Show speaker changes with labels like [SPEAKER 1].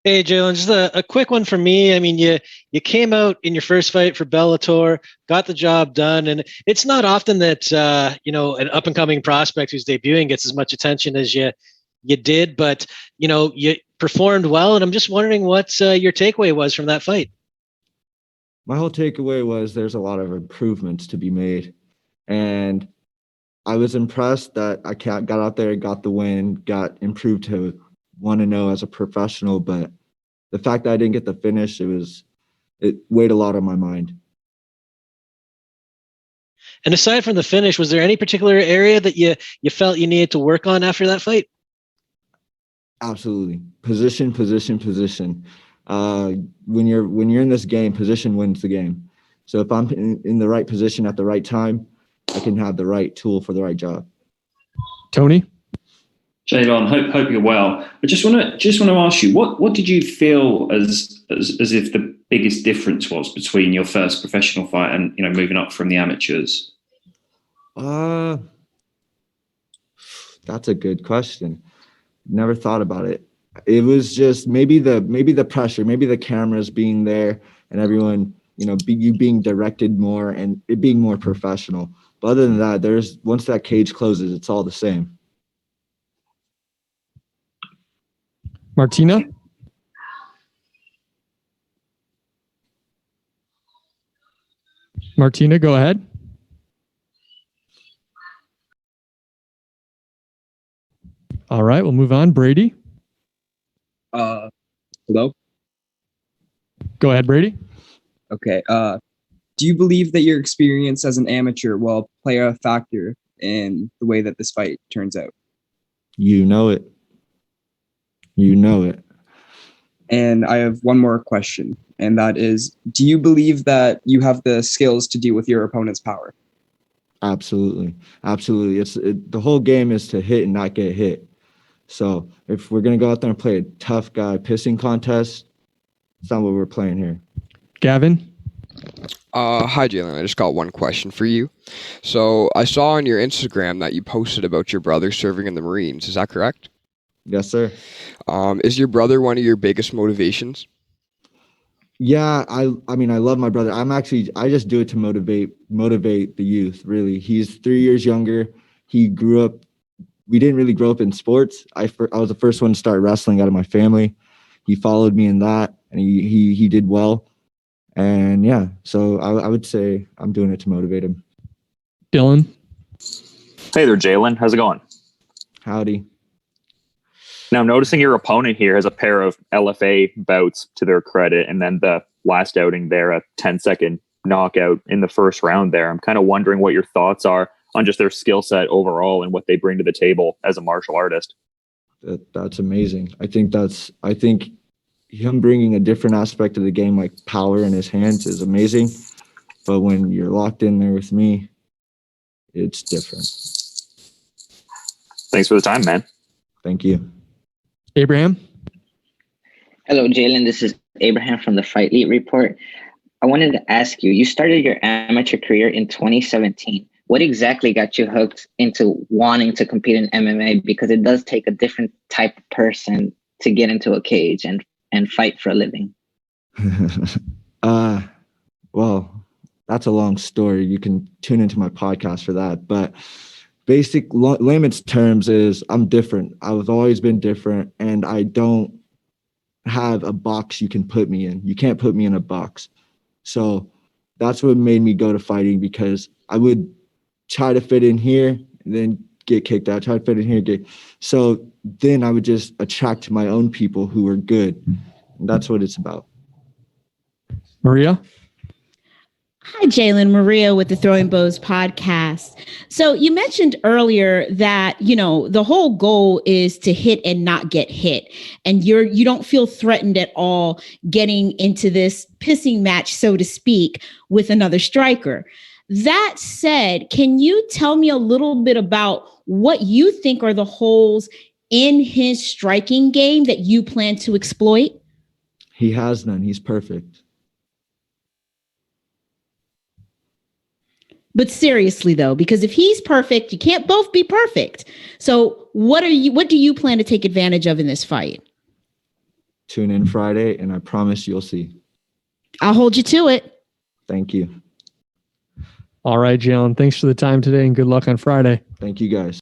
[SPEAKER 1] Hey, Jaylon, just a quick one for me. I mean, you came out in your first fight for Bellator, got the job done, and it's not often that an up and coming prospect who's debuting gets as much attention as you did. But you performed well, and I'm just wondering what your takeaway was from that fight.
[SPEAKER 2] My whole takeaway was there's a lot of improvements to be made, and I was impressed that I got out there, got the win, got improved to 1-0 as a professional, but the fact that I didn't get the finish, it weighed a lot on my mind.
[SPEAKER 1] And aside from the finish, was there any particular area that you felt you needed to work on after that fight?
[SPEAKER 2] Absolutely. Position. When you're in this game, position wins the game. So if I'm in the right position at the right time, I can have the right tool for the right job.
[SPEAKER 3] Tony?
[SPEAKER 4] Jaylon, hope you're well. I just want to ask you, what did you feel as if the biggest difference was between your first professional fight and moving up from the amateurs?
[SPEAKER 2] That's a good question. Never thought about it. It was just maybe the pressure, maybe the cameras being there and everyone, you being directed more and it being more professional. But other than that, once that cage closes, it's all the same.
[SPEAKER 3] Martina? Martina, go ahead. All right, we'll move on. Brady?
[SPEAKER 5] Hello?
[SPEAKER 3] Go ahead, Brady.
[SPEAKER 5] Okay. Do you believe that your experience as an amateur will play a factor in the way that this fight turns out?
[SPEAKER 2] You know it.
[SPEAKER 5] And I have one more question, and that is, do you believe that you have the skills to deal with your opponent's power?
[SPEAKER 2] Absolutely. The whole game is to hit and not get hit. So if we're going to go out there and play a tough guy pissing contest, it's not what we're playing here.
[SPEAKER 3] Gavin?
[SPEAKER 6] Hi, Jaylon. I just got one question for you. So I saw on your Instagram that you posted about your brother serving in the Marines. Is that correct?
[SPEAKER 2] Yes, sir.
[SPEAKER 6] Is your brother one of your biggest motivations?
[SPEAKER 2] Yeah, I mean, I love my brother. I just do it to motivate the youth, really. He's 3 years younger. We didn't really grow up in sports. I was the first one to start wrestling out of my family. He followed me in that, and he did well. And yeah, so I would say I'm doing it to motivate him.
[SPEAKER 3] Dylan?
[SPEAKER 7] Hey there, Jaylon. How's it going?
[SPEAKER 2] Howdy.
[SPEAKER 7] Now, noticing your opponent here has a pair of LFA bouts to their credit, and then the last outing there, a 10-second knockout in the first round there. I'm kind of wondering what your thoughts are on just their skill set overall and what they bring to the table as a martial artist.
[SPEAKER 2] That's amazing. I think him bringing a different aspect of the game, like power in his hands, is amazing. But when you're locked in there with me, it's different.
[SPEAKER 7] Thanks for the time, man.
[SPEAKER 2] Thank you.
[SPEAKER 3] Abraham?
[SPEAKER 8] Hello, Jaylon. This is Abraham from the Fight Lead Report. I wanted to ask you, you started your amateur career in 2017. What exactly got you hooked into wanting to compete in MMA? Because it does take a different type of person to get into a cage and fight for a living.
[SPEAKER 2] Well, that's a long story. You can tune into my podcast for that. But basic layman's terms is I'm different. I've always been different, and I don't have a box you can put me in. You can't put me in a box. So that's what made me go to fighting, because I would try to fit in here and then get kicked out, try to fit in here, so then I would just attract my own people who were good. And that's what it's about.
[SPEAKER 3] Maria?
[SPEAKER 9] Hi, Jaylon. Maria with the Throwing Bows podcast. So you mentioned earlier that, the whole goal is to hit and not get hit. And you don't feel threatened at all getting into this pissing match, so to speak, with another striker. That said, can you tell me a little bit about what you think are the holes in his striking game that you plan to exploit?
[SPEAKER 2] He has none. He's perfect.
[SPEAKER 9] But seriously, though, because if he's perfect, you can't both be perfect. So what do you plan to take advantage of in this fight?
[SPEAKER 2] tune in Friday, and I promise you'll see.
[SPEAKER 9] I'll hold you to it.
[SPEAKER 2] Thank you.
[SPEAKER 3] All right, Jaylon. Thanks for the time today and good luck on Friday.
[SPEAKER 2] Thank you, guys.